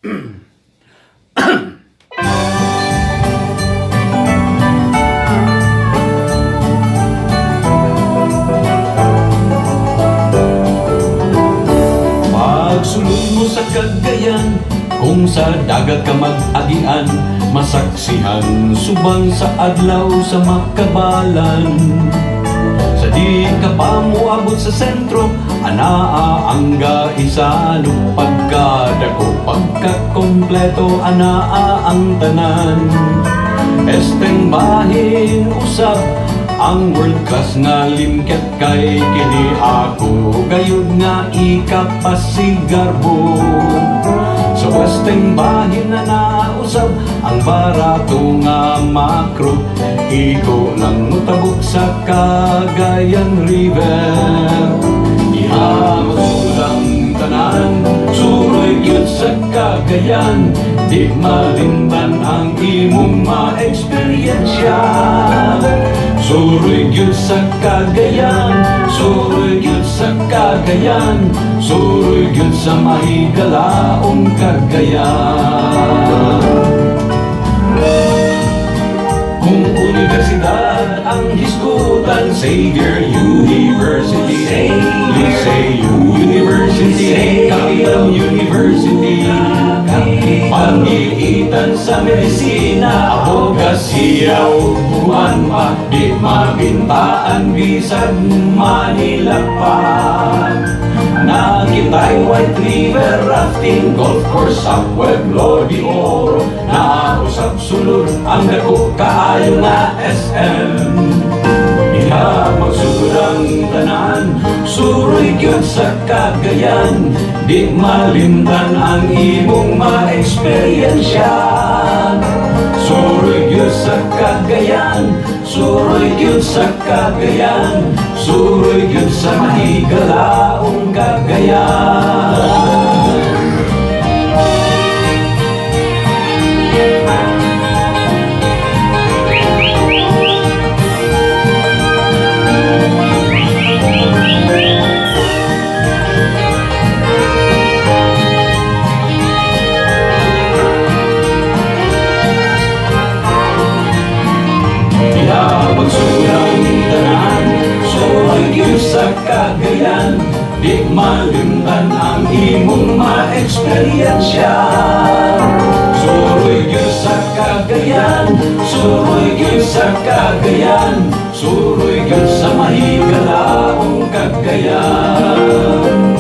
Pagsulod mo sa Cagayan, kung sa dagat ka mag-agian, masaksihan subang sa adlaw sa makabalan. Sa di ka pa moabot sa sentro, anaa ang gaisano. Pagkadako, pagkakompleto, anaa ang tanan. Esteng bahin usab ang world class nga limket kay kini ako gayud nga ikapasigarbo. Sa westeng bahin na nausab ang barato nga makro, iko lang mutabok sa Cagayan River. Ihamagulang tanan, suroy gyud sa Cagayan, di malimban ang imong ma-eksperyensya. Suroy gyud sa Cagayan, suroy gyud sa Cagayan, suroy gyud sa mahigalaong Cagayan. Kung universidad ang hisgutan, Xavier University, Liceo University, Capital University. Pag-iitan sa medisina, abogasiya o buwan pa, di mabintaan bisag Manila pa. Nakita'y White River rafting, golf course sa Pueblo de Oro. Nausap sulod ang dako kaayo na SM. Diha magsugod ang tanan, suroy gyud sa Cagayan, di malimtan ang imong ma-eksperyensya. Suroy gyud sa Cagayan, suroy gyud sa Cagayan, suroy gyud sa mahigalaong Cagayan. Pagsulang tanan, suroy gyud sa Cagayan, di malimtan ang imong ma-eksperyensya. Suroy gyud sa Cagayan, suroy gyud sa Cagayan, suroy gyud sa mahigalaong Cagayan.